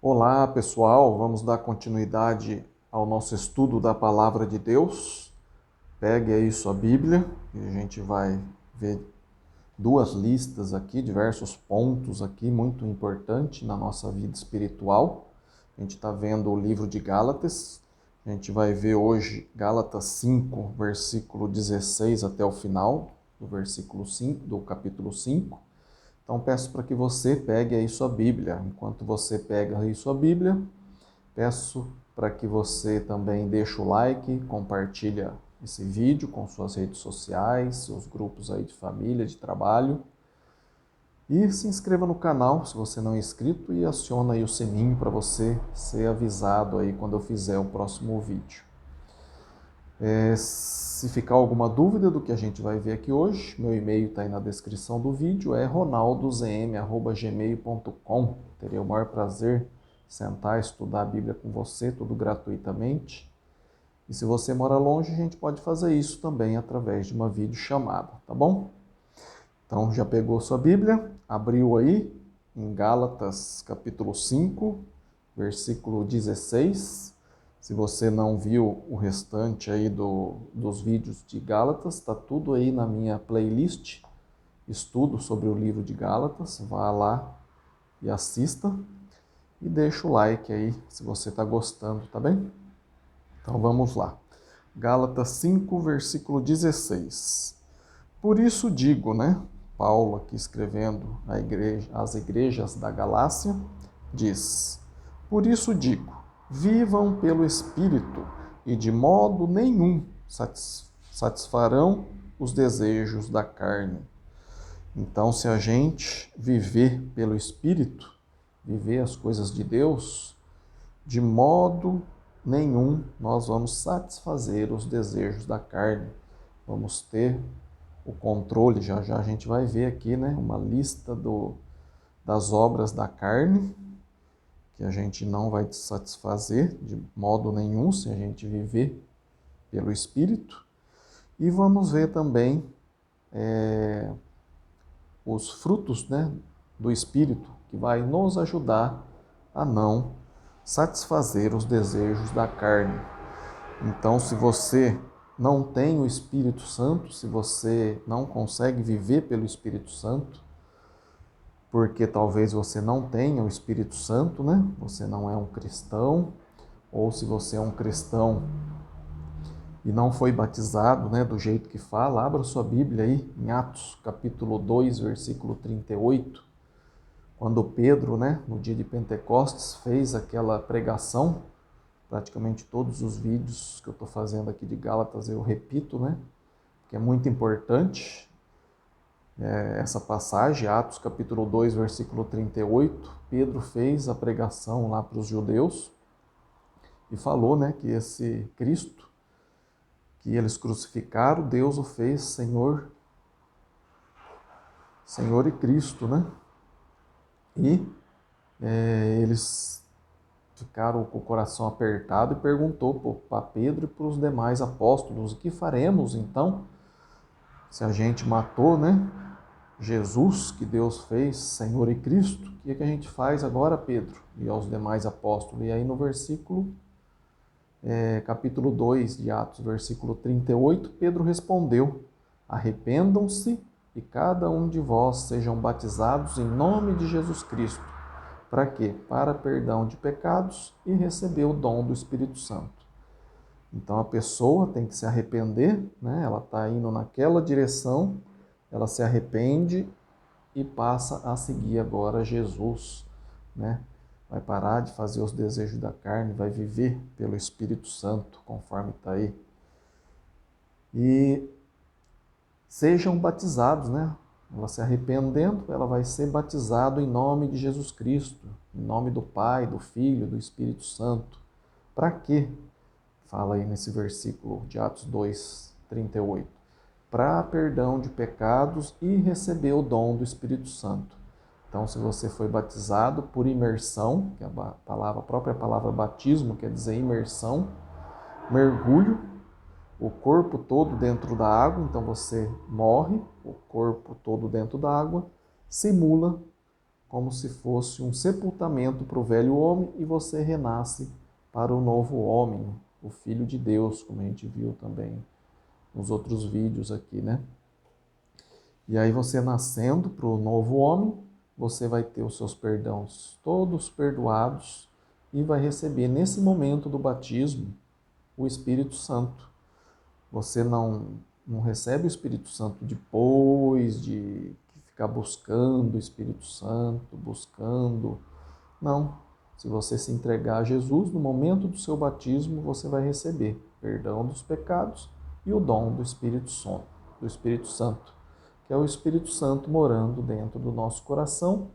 Olá, pessoal. Vamos dar continuidade ao nosso estudo da Palavra de Deus. Pegue aí sua Bíblia e a gente vai ver duas listas aqui, diversos pontos aqui muito importantes na nossa vida espiritual. A gente está vendo o livro de Gálatas. A gente vai ver hoje Gálatas 5, versículo 16 até o final, do versículo 5, do capítulo 5. Então peço para que você pegue aí sua Bíblia. Enquanto você pega aí sua Bíblia, peço para que você também deixe o like, compartilha esse vídeo com suas redes sociais, seus grupos aí de família, de trabalho. E se inscreva no canal se você não é inscrito e aciona aí o sininho para você ser avisado aí quando eu fizer o próximo vídeo. Se ficar alguma dúvida do que a gente vai ver aqui hoje, meu e-mail está aí na descrição do vídeo, é ronaldozm@gmail.com. Teria o maior prazer sentar, estudar a Bíblia com você, tudo gratuitamente. E se você mora longe, a gente pode fazer isso também através de uma videochamada, tá bom? Então, já pegou sua Bíblia, abriu aí em Gálatas capítulo 5, versículo 16. Se você não viu o restante aí dos vídeos de Gálatas, está tudo aí na minha playlist, estudo sobre o livro de Gálatas. Vá lá e assista e deixa o like aí se você está gostando, tá bem? Então vamos lá. Gálatas 5, versículo 16. Por isso digo, né? Paulo aqui escrevendo às igrejas da Galácia, diz: Por isso digo, vivam pelo Espírito e de modo nenhum satisfarão os desejos da carne. Então, se a gente viver pelo Espírito, viver as coisas de Deus, de modo nenhum nós vamos satisfazer os desejos da carne. Vamos ter o controle, já já a gente vai ver aqui, né, uma lista das obras da carne, que a gente não vai satisfazer de modo nenhum se a gente viver pelo Espírito. E vamos ver também os frutos, né, do Espírito, que vai nos ajudar a não satisfazer os desejos da carne. Então, se você não tem o Espírito Santo, se você não consegue viver pelo Espírito Santo, porque talvez você não tenha o Espírito Santo, né? Você não é um cristão, ou se você é um cristão e não foi batizado, né, do jeito que fala, abra sua Bíblia aí em Atos, capítulo 2, versículo 38, quando Pedro, né, no dia de Pentecostes, fez aquela pregação. Praticamente todos os vídeos que eu estou fazendo aqui de Gálatas eu repito, né? Que é muito importante essa passagem, Atos capítulo 2, versículo 38. Pedro fez a pregação lá para os judeus e falou, né, que esse Cristo que eles crucificaram, Deus o fez Senhor e Cristo, né? E eles ficaram com o coração apertado e perguntou para Pedro e para os demais apóstolos: o que faremos então? Se a gente matou, né, Jesus, que Deus fez Senhor e Cristo, o que é que a gente faz agora, Pedro? E aos demais apóstolos. E aí no versículo, capítulo 2 de Atos, versículo 38, Pedro respondeu: arrependam-se e cada um de vós sejam batizados em nome de Jesus Cristo. Para quê? Para perdão de pecados e receber o dom do Espírito Santo. Então a pessoa tem que se arrepender, né? Ela está indo naquela direção, ela se arrepende e passa a seguir agora Jesus, né? Vai parar de fazer os desejos da carne, vai viver pelo Espírito Santo, conforme está aí. E sejam batizados, né? Ela se arrependendo, ela vai ser batizado em nome de Jesus Cristo, em nome do Pai, do Filho, do Espírito Santo. Para quê? Fala aí nesse versículo de Atos 2, 38. Para perdão de pecados e receber o dom do Espírito Santo. Então, se você foi batizado por imersão, que a própria palavra batismo quer dizer imersão, mergulho, o corpo todo dentro da água, então você morre, o corpo todo dentro da água, simula como se fosse um sepultamento para o velho homem e você renasce para o novo homem, o Filho de Deus, como a gente viu também nos outros vídeos aqui, né? E aí você nascendo para o novo homem, você vai ter os seus perdões todos perdoados e vai receber nesse momento do batismo o Espírito Santo. Você não recebe o Espírito Santo depois de ficar buscando o Espírito Santo, buscando. Não. Se você se entregar a Jesus, no momento do seu batismo, você vai receber perdão dos pecados e o dom do Espírito Santo, que é o Espírito Santo morando dentro do nosso coração,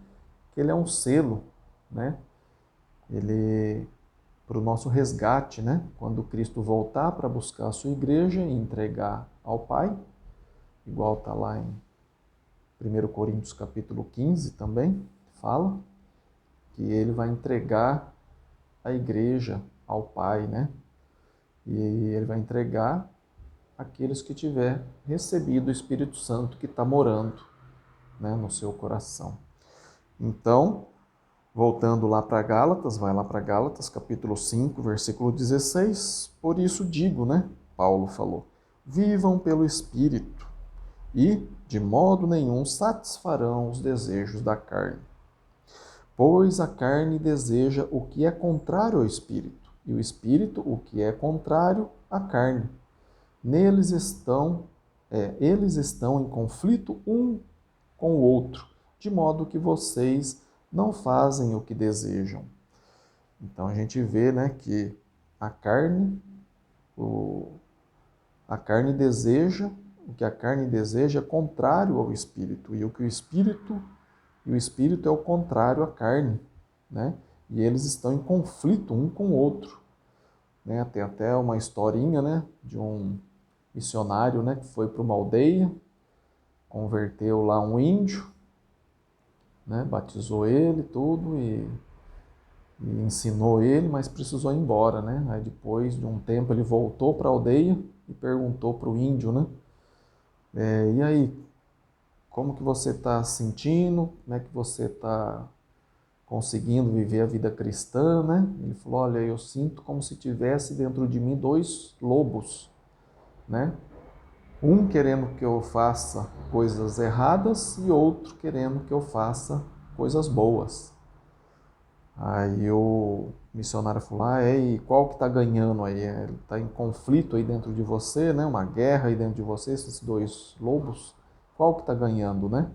que ele é um selo, né? Ele para o nosso resgate, né? Quando Cristo voltar para buscar a sua igreja e entregar ao Pai, igual está lá em 1 Coríntios capítulo 15 também, fala que ele vai entregar a igreja ao Pai, né? E ele vai entregar aqueles que tiver recebido o Espírito Santo que está morando, né, no seu coração. Então, voltando lá para Gálatas, vai lá para Gálatas, capítulo 5, versículo 16. Por isso digo, né? Paulo falou, vivam pelo Espírito e, de modo nenhum, satisfarão os desejos da carne. Pois a carne deseja o que é contrário ao Espírito, e o Espírito o que é contrário à carne. Eles estão em conflito um com o outro, de modo que vocês não fazem o que desejam. Então a gente vê, né, que a carne deseja, o que a carne deseja é contrário ao espírito, e o espírito é o contrário à carne, né? E eles estão em conflito um com o outro, né? Tem até uma historinha, né, de um missionário, né, que foi para uma aldeia, converteu lá um índio, né, batizou ele, tudo, e ensinou ele, mas precisou ir embora, né? Aí depois de um tempo ele voltou para a aldeia e perguntou para o índio, né? E aí, como que você está se sentindo? Como é que você está conseguindo viver a vida cristã, né? Ele falou, olha, eu sinto como se tivesse dentro de mim dois lobos, né? Um querendo que eu faça coisas erradas e outro querendo que eu faça coisas boas. Aí o missionário falou, e qual que está ganhando aí? Ele está em conflito aí dentro de você, né? Uma guerra aí dentro de você, esses dois lobos. Qual que está ganhando, né?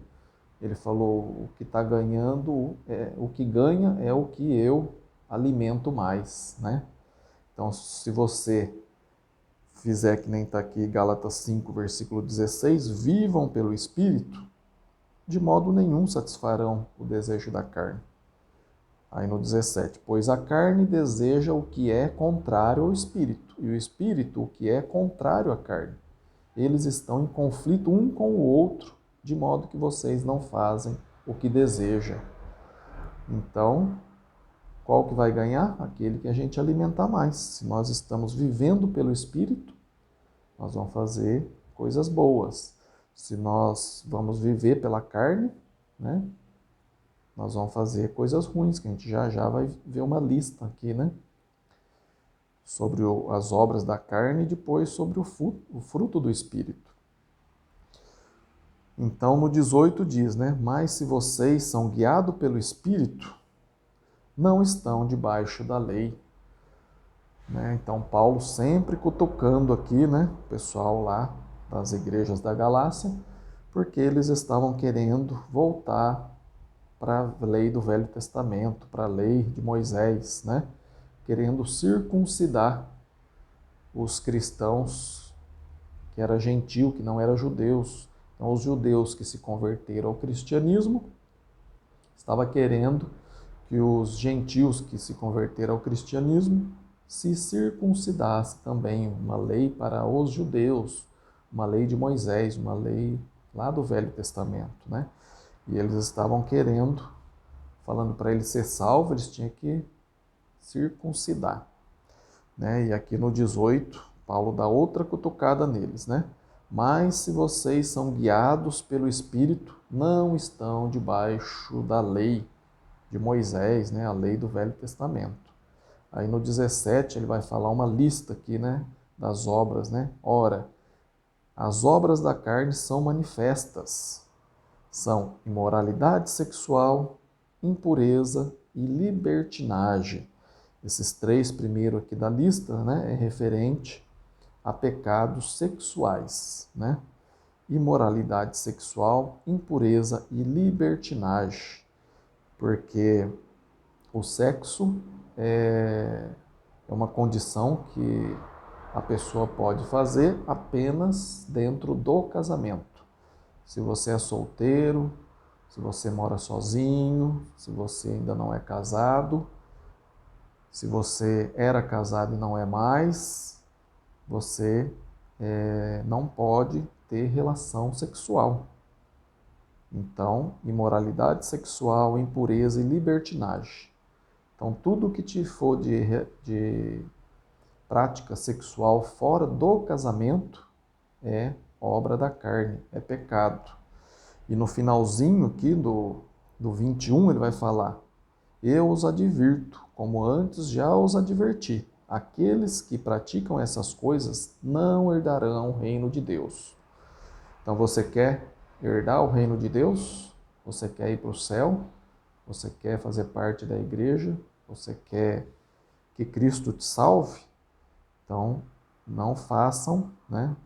Ele falou, o que está ganhando, o que ganha é o que eu alimento mais, né? Então, se você fizer que nem está aqui, Gálatas 5, versículo 16, vivam pelo Espírito, de modo nenhum satisfarão o desejo da carne. Aí no 17, pois a carne deseja o que é contrário ao Espírito, e o Espírito o que é contrário à carne. Eles estão em conflito um com o outro, de modo que vocês não fazem o que desejam. Então, qual que vai ganhar? Aquele que a gente alimentar mais. Se nós estamos vivendo pelo Espírito, nós vamos fazer coisas boas. Se nós vamos viver pela carne, né, nós vamos fazer coisas ruins, que a gente já vai ver uma lista aqui, né? Sobre as obras da carne e depois sobre o fruto do Espírito. Então, no 18 diz, né? Mas se vocês são guiados pelo Espírito, não estão debaixo da lei. Né? Então, Paulo sempre cutucando aqui, né? O pessoal lá das igrejas da Galácia, porque eles estavam querendo voltar para a lei do Velho Testamento, para a lei de Moisés, né? Querendo circuncidar os cristãos que era gentil, que não eram judeus. Então, os judeus que se converteram ao cristianismo estavam querendo que os gentios que se converteram ao cristianismo se circuncidassem também, uma lei para os judeus, uma lei de Moisés, uma lei lá do Velho Testamento, né? E eles estavam querendo, falando para ele ser salvo, eles tinham que circuncidar, né? E aqui no 18, Paulo dá outra cutucada neles, né? Mas se vocês são guiados pelo Espírito, não estão debaixo da lei. de Moisés, né, a lei do Velho Testamento. Aí no 17 ele vai falar uma lista aqui, né, das obras, né? Ora, as obras da carne são manifestas. São imoralidade sexual, impureza e libertinagem. Esses três primeiros aqui da lista, né, é referente a pecados sexuais, né? Imoralidade sexual, impureza e libertinagem, porque o sexo é uma condição que a pessoa pode fazer apenas dentro do casamento. Se você é solteiro, se você mora sozinho, se você ainda não é casado, se você era casado e não é mais, você não pode ter relação sexual. Então, imoralidade sexual, impureza e libertinagem. Então, tudo que te for de prática sexual fora do casamento é obra da carne, é pecado. E no finalzinho aqui do 21 ele vai falar: eu os advirto, como antes já os adverti. Aqueles que praticam essas coisas não herdarão o reino de Deus. Então você quer herdar o reino de Deus? Você quer ir para o céu? Você quer fazer parte da igreja? Você quer que Cristo te salve? Então, não façam, né?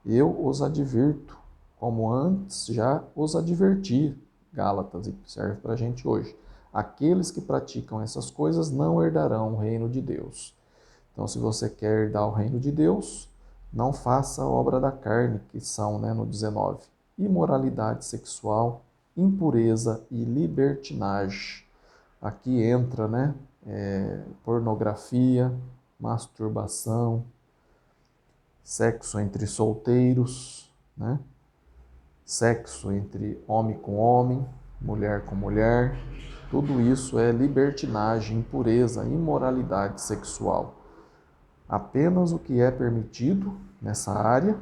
Eu os advirto, como antes já os adverti, Gálatas, e serve para a gente hoje. Aqueles que praticam essas coisas não herdarão o reino de Deus. Então, se você quer herdar o reino de Deus, não faça a obra da carne, que são, né, no 19, imoralidade sexual, impureza e libertinagem. Aqui entra, né, pornografia, masturbação, sexo entre solteiros, né, sexo entre homem com homem, mulher com mulher. Tudo isso é libertinagem, impureza, imoralidade sexual. Apenas o que é permitido nessa área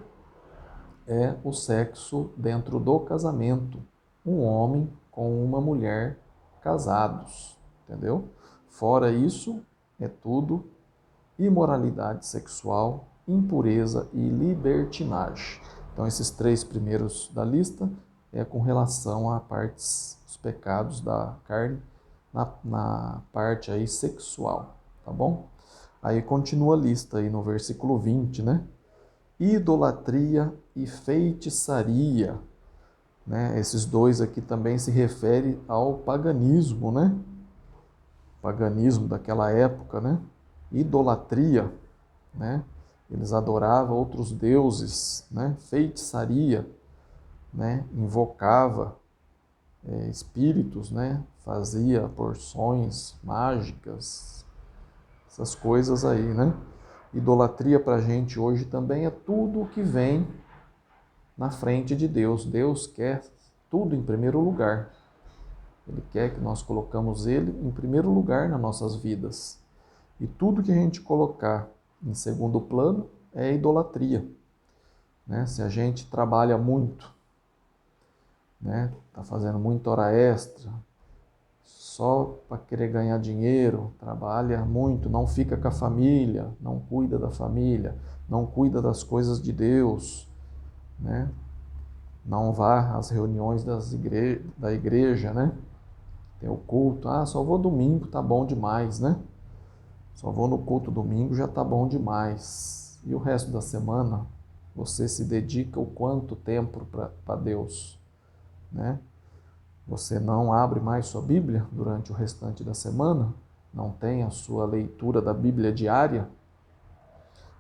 é o sexo dentro do casamento. Um homem com uma mulher casados, entendeu? Fora isso, é tudo imoralidade sexual, impureza e libertinagem. Então, esses três primeiros da lista é com relação a partes, os pecados da carne, na parte aí sexual, tá bom? Aí continua a lista aí no versículo 20, né? Idolatria e feitiçaria, né? Esses dois aqui também se referem ao paganismo, né? Paganismo daquela época, né? Idolatria, né? Eles adoravam outros deuses, né? Feitiçaria, né? Invocava espíritos, né? Fazia porções mágicas, essas coisas aí, né? Idolatria para a gente hoje também é tudo o que vem na frente de Deus. Deus quer tudo em primeiro lugar. Ele quer que nós colocamos Ele em primeiro lugar nas nossas vidas. E tudo que a gente colocar em segundo plano é idolatria, né? Se a gente trabalha muito, né? Tá fazendo muita hora extra, só para querer ganhar dinheiro, trabalha muito, não fica com a família, não cuida da família, não cuida das coisas de Deus, né? Não vá às reuniões da igreja, né? Tem o culto, só vou domingo, tá bom demais, né? Só vou no culto domingo, já tá bom demais. E o resto da semana, você se dedica o quanto tempo para Deus, né? Você não abre mais sua Bíblia durante o restante da semana? Não tem a sua leitura da Bíblia diária?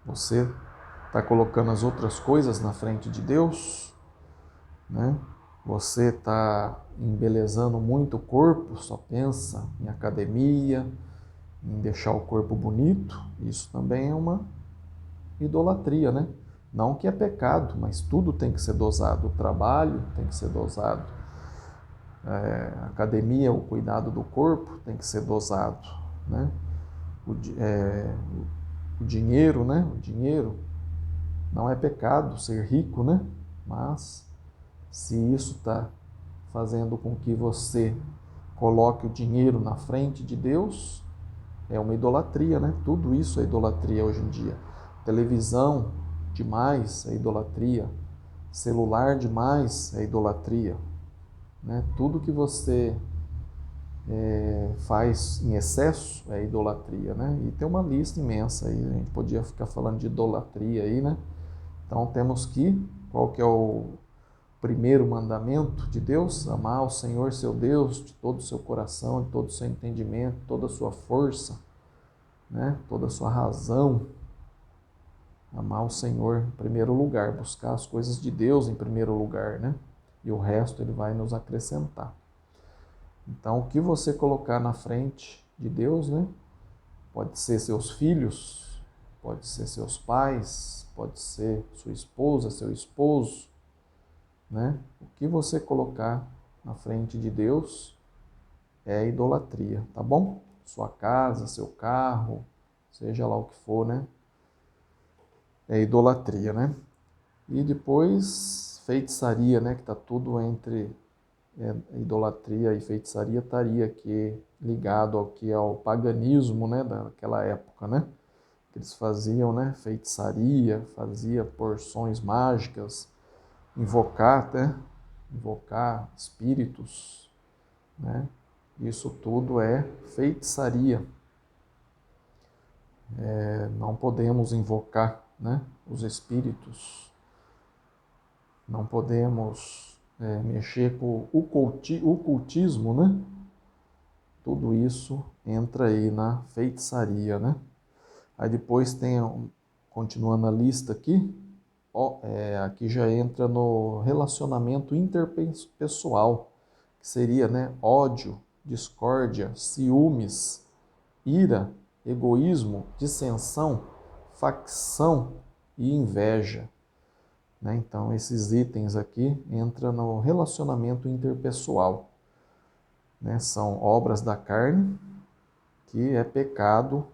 Você está colocando as outras coisas na frente de Deus, né? Você está embelezando muito o corpo, só pensa em academia, em deixar o corpo bonito. Isso também é uma idolatria, né? Não que é pecado, mas tudo tem que ser dosado. O trabalho tem que ser dosado. A academia, o cuidado do corpo tem que ser dosado, né? O dinheiro, né? O dinheiro não é pecado ser rico, né? Mas se isso está fazendo com que você coloque o dinheiro na frente de Deus, é uma idolatria, né? Tudo isso é idolatria hoje em dia. Televisão demais é idolatria. Celular demais é idolatria, né? Tudo que você faz em excesso é idolatria, né? E tem uma lista imensa aí, a gente podia ficar falando de idolatria aí, né? Então temos qual que é o primeiro mandamento de Deus? Amar o Senhor seu Deus de todo o seu coração, de todo o seu entendimento, toda a sua força, né? Toda a sua razão. Amar o Senhor em primeiro lugar, buscar as coisas de Deus em primeiro lugar, né? E o resto ele vai nos acrescentar. Então, o que você colocar na frente de Deus, né? Pode ser seus filhos, pode ser seus pais, pode ser sua esposa, seu esposo, né? O que você colocar na frente de Deus é idolatria, tá bom? Sua casa, seu carro, seja lá o que for, né? É idolatria, né? E depois feitiçaria, né? Que tá tudo entre idolatria e feitiçaria, estaria aqui ligado ao que é o paganismo, né? Daquela época, né? Que eles faziam, né? Feitiçaria, fazia porções mágicas, invocar, né? Invocar espíritos, né? Isso tudo é feitiçaria. Não podemos invocar, né? Os espíritos. Não podemos mexer com o ocultismo, né? Tudo isso entra aí na feitiçaria, né? Aí depois tem, continuando a lista aqui, aqui já entra no relacionamento interpessoal, que seria, né, ódio, discórdia, ciúmes, ira, egoísmo, dissensão, facção e inveja. Né? Então, esses itens aqui entram no relacionamento interpessoal. Né? São obras da carne, que é pecado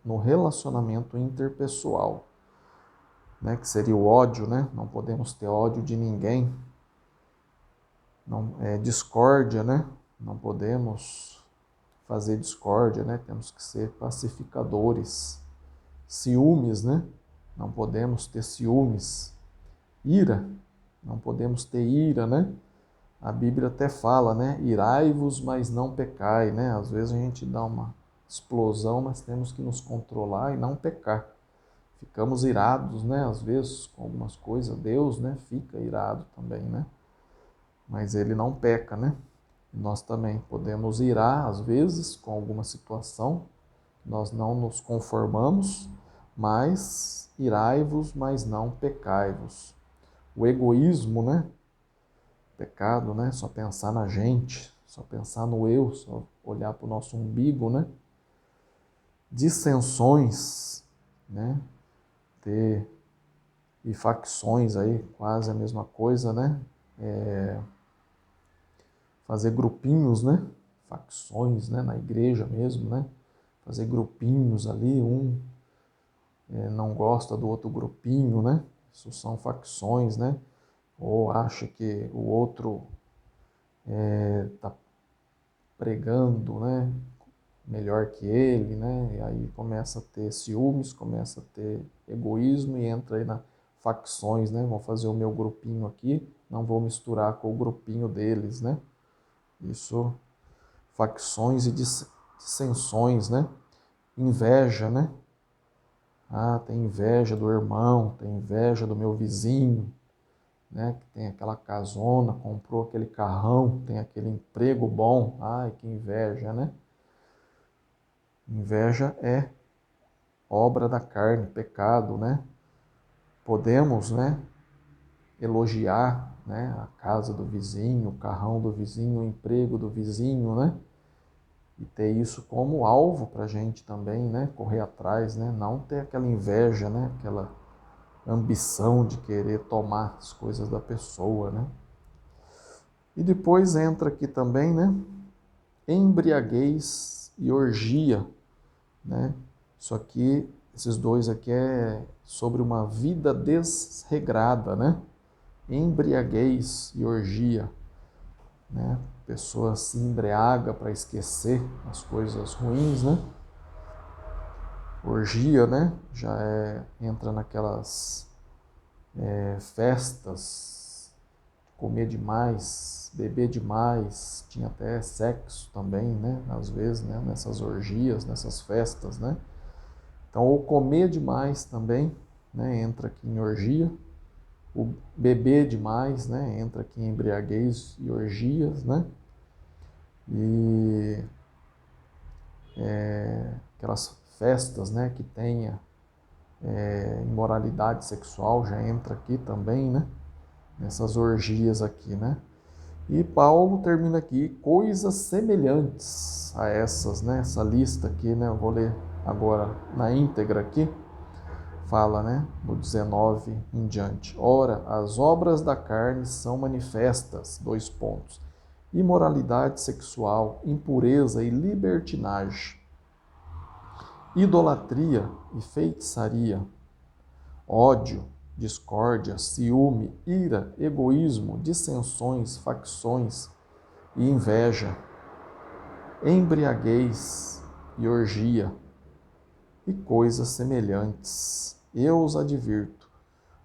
no relacionamento interpessoal. Né? Que seria o ódio, né? Não podemos ter ódio de ninguém. Não, discórdia, né? Não podemos fazer discórdia, né? Temos que ser pacificadores. Ciúmes, né? Não podemos ter ciúmes. Ira, não podemos ter ira, né? A Bíblia até fala, né? Irai-vos, mas não pecai, né? Às vezes a gente dá uma explosão, mas temos que nos controlar e não pecar. Ficamos irados, né? Às vezes com algumas coisas, Deus, né? Fica irado também, né? Mas ele não peca, né? E nós também podemos irar, às vezes, com alguma situação, nós não nos conformamos, mas irai-vos, mas não pecai-vos. O egoísmo, né? Pecado, né? Só pensar na gente, só pensar no eu, só olhar para o nosso umbigo, né? Dissensões, né? E facções aí, quase a mesma coisa, né? Fazer grupinhos, né? Facções, né? Na igreja mesmo, né? Fazer grupinhos ali, não gosta do outro grupinho, né? Isso são facções, né? Ou acha que o outro está pregando, né? Melhor que ele, né? E aí começa a ter ciúmes, começa a ter egoísmo e entra aí na facções, né? Vou fazer o meu grupinho aqui, não vou misturar com o grupinho deles, né? Isso, facções e dissensões, né? Inveja, né? Ah, tem inveja do irmão, tem inveja do meu vizinho, né? Que tem aquela casona, comprou aquele carrão, tem aquele emprego bom. Ai, que inveja, né? Inveja é obra da carne, pecado, né? Podemos, né, elogiar, né, a casa do vizinho, o carrão do vizinho, o emprego do vizinho, né? E ter isso como alvo para a gente também, né? Correr atrás, né? Não ter aquela inveja, né? Aquela ambição de querer tomar as coisas da pessoa, né? E depois entra aqui também, né? Embriaguez e orgia, né? Isso aqui, esses dois aqui é sobre uma vida desregrada, né? Embriaguez e orgia. né? A pessoa se embriaga para esquecer as coisas ruins, né? Orgia, né? Entra naquelas festas, comer demais, beber demais, tinha até sexo também, né? Às vezes, né? Nessas orgias, nessas festas, né? Então, o comer demais também, né? Entra aqui em orgia. O beber demais, né? Entra aqui em embriaguez e orgias, né? E aquelas festas, né? Que tenha imoralidade sexual já entra aqui também, né? Nessas orgias aqui, né? E Paulo termina aqui, coisas semelhantes a essas, né? Essa lista aqui, né? Eu vou ler agora na íntegra aqui. Fala, né? No 19 em diante. Ora, as obras da carne são manifestas, : imoralidade sexual, impureza e libertinagem, idolatria e feitiçaria, ódio, discórdia, ciúme, ira, egoísmo, dissensões, facções e inveja, embriaguez e orgia e coisas semelhantes. Eu os advirto,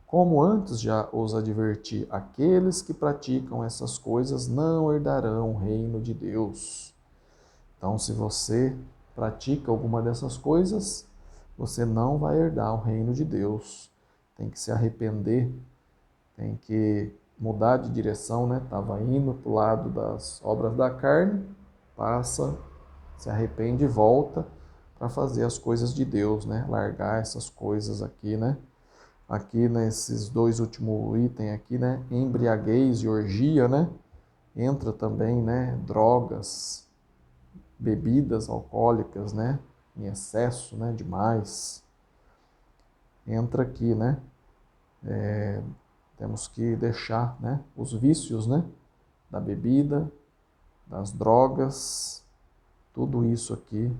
como antes já os adverti, aqueles que praticam essas coisas não herdarão o reino de Deus. Então, se você pratica alguma dessas coisas, você não vai herdar o reino de Deus. Tem que se arrepender, tem que mudar de direção, né? Estava indo para o lado das obras da carne, passa, se arrepende e volta para fazer as coisas de Deus, né? Largar essas coisas aqui, né? Aqui nesses dois últimos itens aqui, né? Embriaguez e orgia, né? Entra também, né? Drogas, bebidas alcoólicas, né? Em excesso, né? Demais. Entra aqui, né? Temos que deixar, né? Os vícios, né? Da bebida, das drogas, tudo isso aqui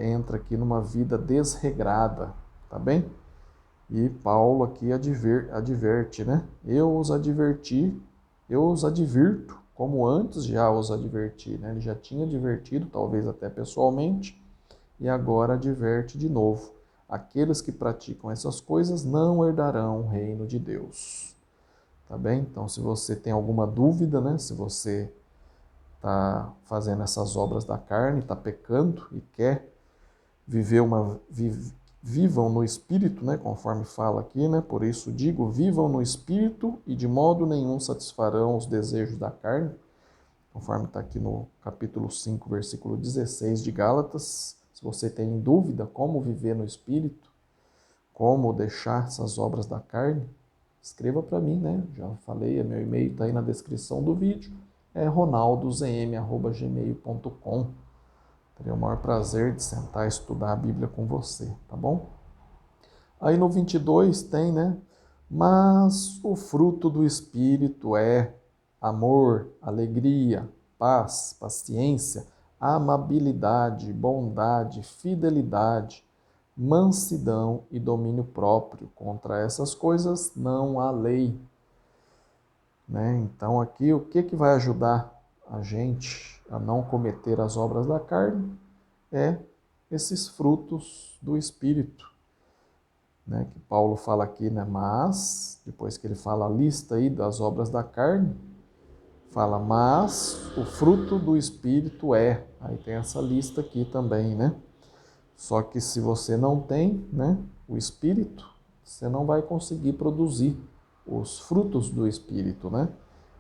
entra aqui numa vida desregrada, tá bem? E Paulo aqui adverte, né? Eu os advirto, como antes já os adverti, né? Ele já tinha advertido, talvez até pessoalmente, e agora adverte de novo. Aqueles que praticam essas coisas não herdarão o reino de Deus. Tá bem? Então, se você tem alguma dúvida, né? Se você está fazendo essas obras da carne, está pecando e quer vivam no Espírito, né, conforme fala aqui, né, por isso digo, vivam no Espírito e de modo nenhum satisfarão os desejos da carne, conforme está aqui no capítulo 5, versículo 16 de Gálatas. Se você tem dúvida como viver no Espírito, como deixar essas obras da carne, escreva para mim, né, já falei, meu e-mail está aí na descrição do vídeo, é ronaldozm@gmail.com. Teria o maior prazer de sentar e estudar a Bíblia com você, tá bom? Aí no 22 tem, né? Mas o fruto do Espírito é amor, alegria, paz, paciência, amabilidade, bondade, fidelidade, mansidão e domínio próprio. Contra essas coisas não há lei. Né? Então aqui o que vai ajudar a gente a não cometer as obras da carne é esses frutos do Espírito, né? Que Paulo fala aqui, né? Mas, depois que ele fala a lista aí das obras da carne, fala, mas o fruto do Espírito é. Aí tem essa lista aqui também, né? Só que se você não tem, né, o Espírito, você não vai conseguir produzir os frutos do Espírito, né?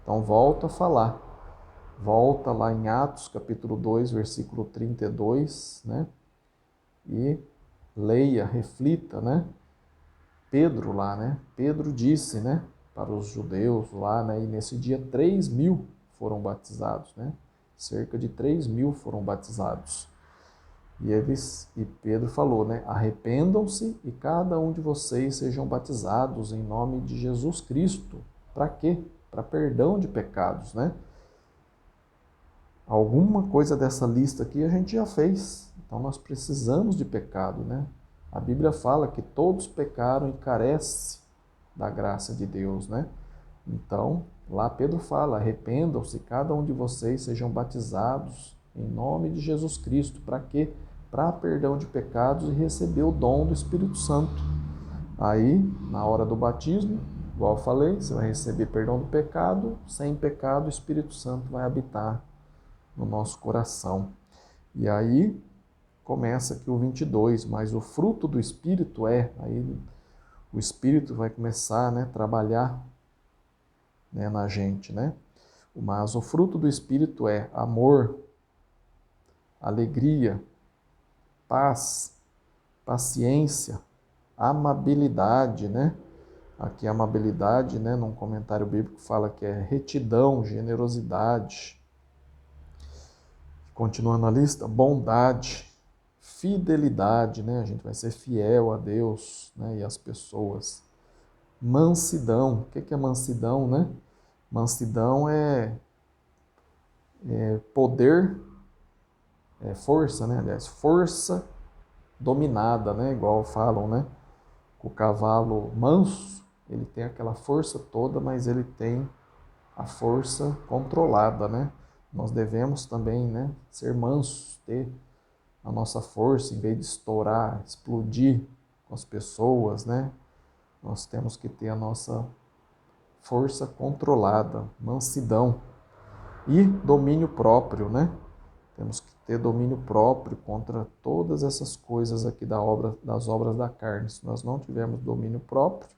Então volta a falar. Volta lá em Atos, capítulo 2, versículo 32, né? E leia, reflita, né? Pedro lá, né? Pedro disse, né? Para os judeus lá, né? E nesse dia 3.000 foram batizados, né? Cerca de 3.000 foram batizados. E Pedro falou, né? Arrependam-se e cada um de vocês sejam batizados em nome de Jesus Cristo. Para quê? Para perdão de pecados, né? Alguma coisa dessa lista aqui a gente já fez. Então nós precisamos de pecado, né? A Bíblia fala que todos pecaram e carecem da graça de Deus, né? Então Lá Pedro fala, arrependam-se, cada um de vocês sejam batizados em nome de Jesus Cristo. Para quê? Para perdão de pecados e receber o dom do Espírito Santo. Aí, na hora do batismo, igual eu falei, você vai receber perdão do pecado, sem pecado o Espírito Santo vai habitar no nosso coração. E aí começa aqui o 22, mas o fruto do Espírito aí o Espírito vai começar, né, a trabalhar, né, na gente, né? Mas o fruto do Espírito é amor, alegria, paz, paciência, amabilidade, né? Aqui a amabilidade, né, num comentário bíblico fala que é retidão, generosidade. Continuando a lista, bondade, fidelidade, né? A gente vai ser fiel a Deus, né, e às pessoas. Mansidão, o que é mansidão, né? Mansidão é poder, força, né? Aliás, força dominada, né? Igual falam, né? O cavalo manso, ele tem aquela força toda, mas ele tem a força controlada, né? Nós devemos também, né, ser mansos, ter a nossa força, em vez de estourar, explodir com as pessoas, né? Nós temos que ter a nossa força controlada, mansidão e domínio próprio, né? Temos que ter domínio próprio contra todas essas coisas aqui das obras da carne. Se nós não tivermos domínio próprio,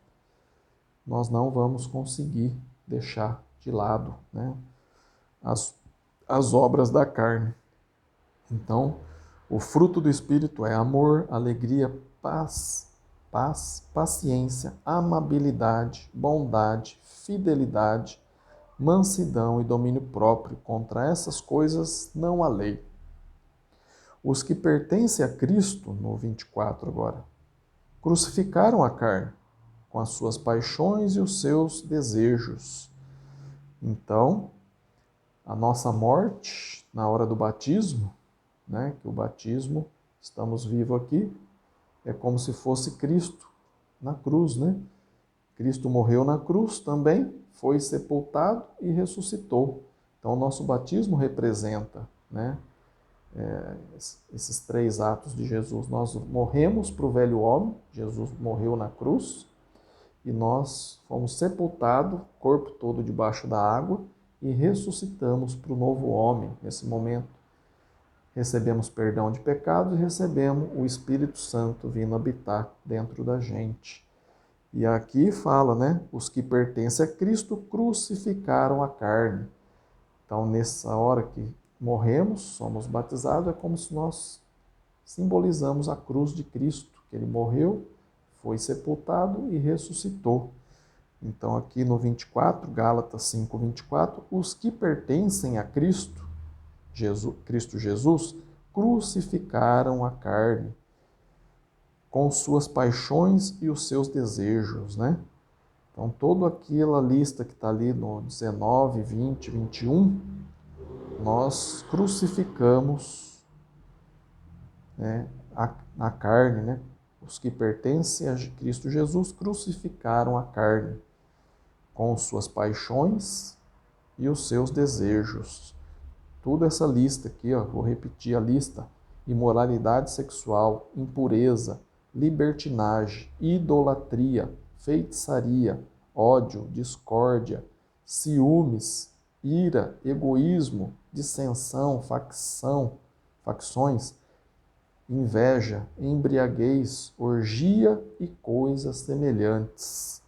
nós não vamos conseguir deixar de lado, né, as obras da carne. Então, o fruto do Espírito é amor, alegria, paz, paciência, amabilidade, bondade, fidelidade, mansidão e domínio próprio. Contra essas coisas não há lei. Os que pertencem a Cristo, no 24 agora, crucificaram a carne com as suas paixões e os seus desejos. Então, a nossa morte na hora do batismo, né, que o batismo, estamos vivos aqui, é como se fosse Cristo na cruz, né? Cristo morreu na cruz também, foi sepultado e ressuscitou. Então, o nosso batismo representa, né, esses três atos de Jesus. Nós morremos para o velho homem, Jesus morreu na cruz, e nós fomos sepultados, corpo todo debaixo da água, e ressuscitamos para o novo homem. Nesse momento, recebemos perdão de pecados e recebemos o Espírito Santo vindo habitar dentro da gente. E aqui fala, né? Os que pertencem a Cristo crucificaram a carne. Então, nessa hora que morremos, somos batizados, é como se nós simbolizamos a cruz de Cristo, que ele morreu, foi sepultado e ressuscitou. Então, aqui no 24, Gálatas 5, 24, os que pertencem a Cristo, Cristo Jesus, crucificaram a carne com suas paixões e os seus desejos, né? Então, toda aquela lista que está ali no 19, 20, 21, nós crucificamos, né, a carne, né? Os que pertencem a Cristo Jesus crucificaram a carne com suas paixões e os seus desejos. Toda essa lista aqui, ó, vou repetir a lista: imoralidade sexual, impureza, libertinagem, idolatria, feitiçaria, ódio, discórdia, ciúmes, ira, egoísmo, dissensão, facções, inveja, embriaguez, orgia e coisas semelhantes.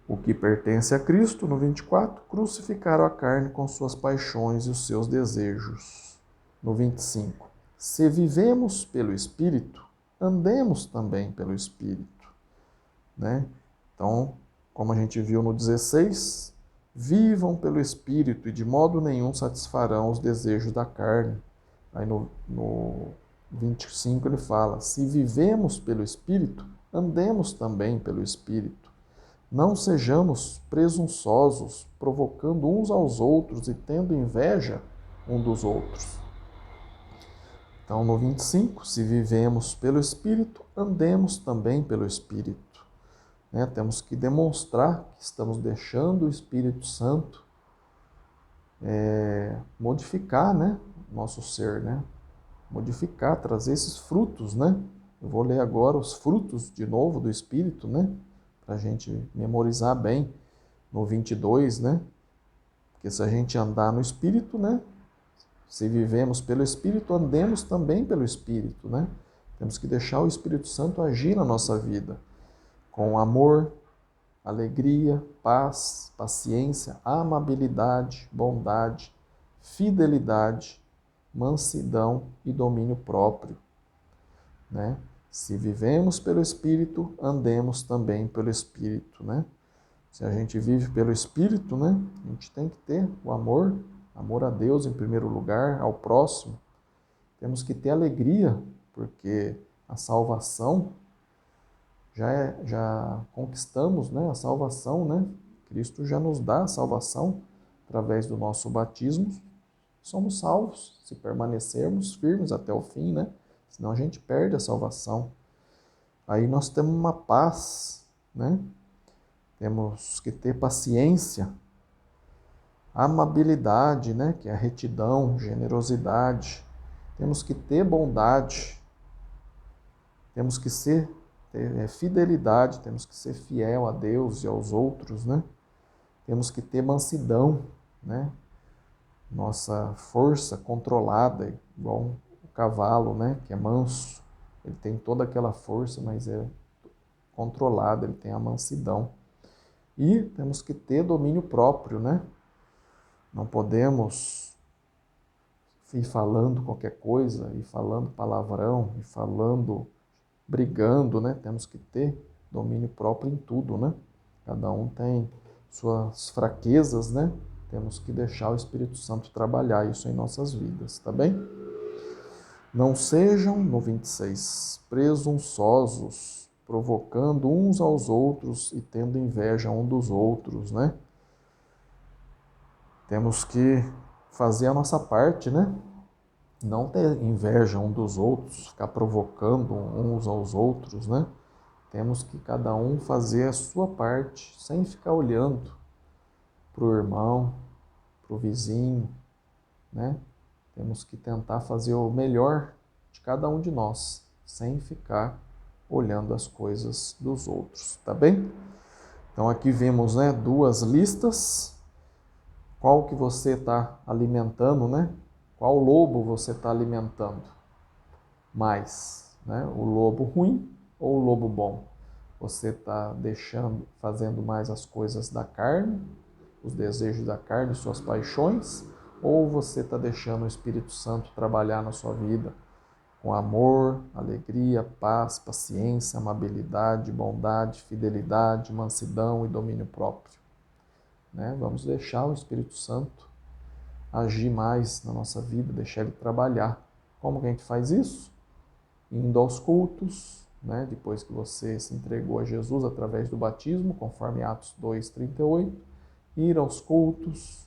O que pertence a Cristo, no 24, crucificaram a carne com suas paixões e os seus desejos. No 25, se vivemos pelo Espírito, andemos também pelo Espírito, né? Então, como a gente viu no 16, vivam pelo Espírito e de modo nenhum satisfarão os desejos da carne. Aí no 25 ele fala, se vivemos pelo Espírito, andemos também pelo Espírito. Não sejamos presunçosos, provocando uns aos outros e tendo inveja um dos outros. Então, no 25, se vivemos pelo Espírito, andemos também pelo Espírito. né? Temos que demonstrar que estamos deixando o Espírito Santo modificar, né, nosso ser, né? Modificar, trazer esses frutos, né? Eu vou ler agora os frutos de novo do Espírito, né? Para a gente memorizar bem no 22, né? Porque se a gente andar no Espírito, né? Se vivemos pelo Espírito, andemos também pelo Espírito, né? Temos que deixar o Espírito Santo agir na nossa vida com amor, alegria, paz, paciência, amabilidade, bondade, fidelidade, mansidão e domínio próprio, né? Se vivemos pelo Espírito, andemos também pelo Espírito, né? Se a gente vive pelo Espírito, né? A gente tem que ter o amor, amor a Deus em primeiro lugar, ao próximo. Temos que ter alegria, porque a salvação já conquistamos, né? A salvação, né? Cristo já nos dá a salvação através do nosso batismo. Somos salvos se permanecermos firmes até o fim, né? Senão a gente perde a salvação. Aí nós temos uma paz, né? Temos que ter paciência, amabilidade, né? Que é a retidão, generosidade. Temos que ter bondade. Temos que ter fidelidade, temos que ser fiel a Deus e aos outros, né? Temos que ter mansidão, né? Nossa força controlada, igual o cavalo, né? Que é manso. Ele tem toda aquela força, mas é controlado, ele tem a mansidão. E temos que ter domínio próprio, né? Não podemos ir falando qualquer coisa, ir falando palavrão, ir falando, brigando, né? Temos que ter domínio próprio em tudo, né? Cada um tem suas fraquezas, né? Temos que deixar o Espírito Santo trabalhar isso em nossas vidas, tá bem? Não sejam, no 26, presunçosos, provocando uns aos outros e tendo inveja um dos outros, né? Temos que fazer a nossa parte, né? Não ter inveja um dos outros, ficar provocando uns aos outros, né? Temos que cada um fazer a sua parte, sem ficar olhando para o irmão, para o vizinho, né? Temos que tentar fazer o melhor de cada um de nós, sem ficar olhando as coisas dos outros, tá bem? Então aqui vimos, né, duas listas. Qual que você está alimentando, né? Qual lobo você está alimentando mais, né? O lobo ruim ou o lobo bom? Você está fazendo mais as coisas da carne, os desejos da carne, suas paixões, ou você está deixando o Espírito Santo trabalhar na sua vida com amor, alegria, paz, paciência, amabilidade, bondade, fidelidade, mansidão e domínio próprio, né? Vamos deixar o Espírito Santo agir mais na nossa vida, deixar ele trabalhar. Como que a gente faz isso? Indo aos cultos, né? Depois que você se entregou a Jesus através do batismo, conforme Atos 2:38, ir aos cultos,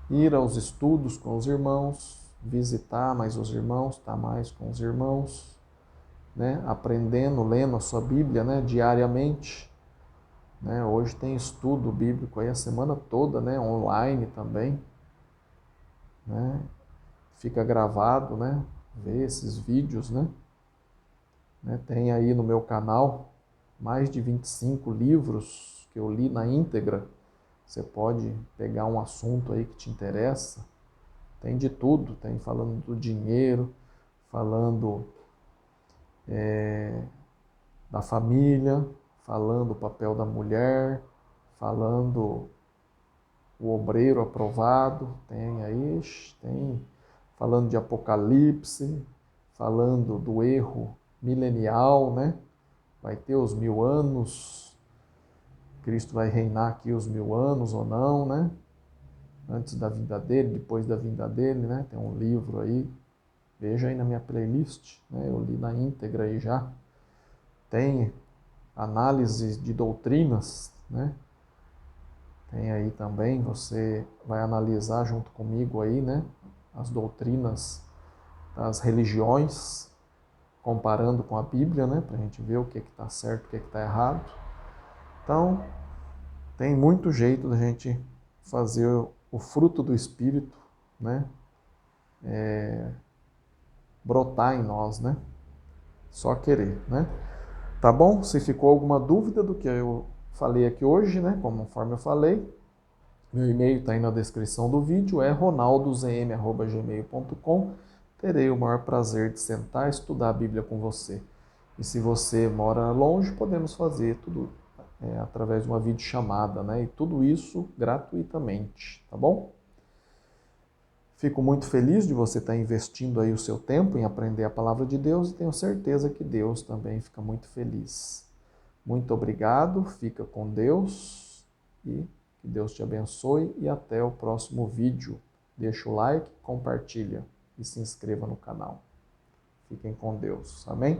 ir aos estudos com os irmãos, visitar mais os irmãos, estar mais com os irmãos, né? Aprendendo, lendo a sua Bíblia, né? Diariamente, né? Hoje tem estudo bíblico aí a semana toda, né? Online também, né? Fica gravado, né? Ver esses vídeos, né? Tem aí no meu canal mais de 25 livros que eu li na íntegra. Você pode pegar um assunto aí que te interessa. Tem de tudo, tem falando do dinheiro, falando da família, falando o papel da mulher, falando o obreiro aprovado, tem aí, tem falando de Apocalipse, falando do erro milenial, né? Vai ter os 1000 anos, Cristo vai reinar aqui os 1000 anos ou não, né? Antes da vinda dele, depois da vinda dele, né? Tem um livro aí, veja aí na minha playlist, né? Eu li na íntegra aí já. Tem análise de doutrinas, né? Tem aí também, você vai analisar junto comigo aí, né? As doutrinas das religiões, comparando com a Bíblia, né? Para a gente ver o que está certo, o que está errado. Então, tem muito jeito da gente fazer o fruto do Espírito, né? Brotar em nós, né? Só querer, né? Tá bom? Se ficou alguma dúvida do que eu falei aqui hoje, né? Conforme eu falei, meu e-mail está aí na descrição do vídeo, é ronaldozm@gmail.com. Terei o maior prazer de sentar e estudar a Bíblia com você. E se você mora longe, podemos fazer tudo através de uma videochamada, né? E tudo isso gratuitamente, tá bom? Fico muito feliz de você estar investindo aí o seu tempo em aprender a palavra de Deus e tenho certeza que Deus também fica muito feliz. Muito obrigado, fica com Deus e que Deus te abençoe e até o próximo vídeo. Deixa o like, compartilha e se inscreva no canal. Fiquem com Deus. Amém?